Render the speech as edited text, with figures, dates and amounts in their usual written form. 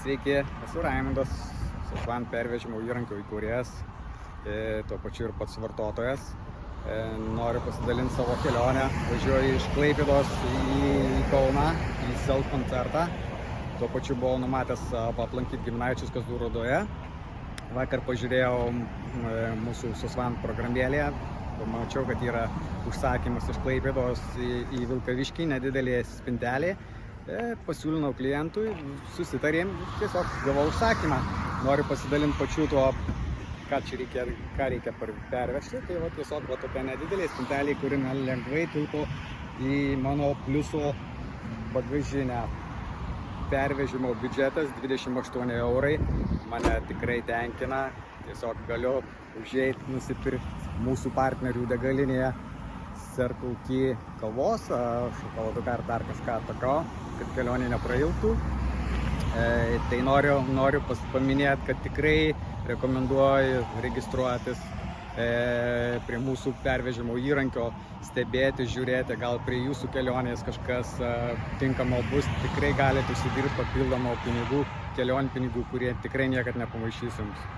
Sveiki, esu Raimundas, Sosvan pervežimo įrankio įkūrėjas, tuo pačiu ir pats vartotojas. Noriu pasidalinti savo kelionę. Važiuoju iš Klaipėdos į Kauną, į SEL koncertą. Tuo pačiu buvau numatęs aplankyti giminaičius Kazlų Rūdoje. Vakar pažiūrėjau mūsų Sosvan programėlėje. Pamačiau, kad yra užsakymas iš Klaipėdos į Vilkaviškį, nedidelė spintelė. Pasiūlinau klientui, susitarėm, tiesiog gavau užsakymą. Noriu pasidalinti pačiu tuo, ką reikia pervežti. Tai tiesiog tokia nedidelė spintelė, kuri lengvai tilpo į mano pliuso bagažinę. Pervežimo biudžetas 28 eurai, mane tikrai tenkina. Tiesiog galiu užeiti, nusipirkti mūsų partnerių degalinėje Circle K kavos, šokoladuką ar dar kažką tokio, kad kelionė neprailgtų. Tai noriu paminėti, kad tikrai rekomenduoju registruotis prie mūsų pervežimo įrankio, stebėti, žiūrėti, gal prie jūsų kelionės kažkas tinkamo bus. Tikrai galite užsidirbti papildomų pinigų, kelionpinigų, kurie tikrai niekad nepamaišys jums.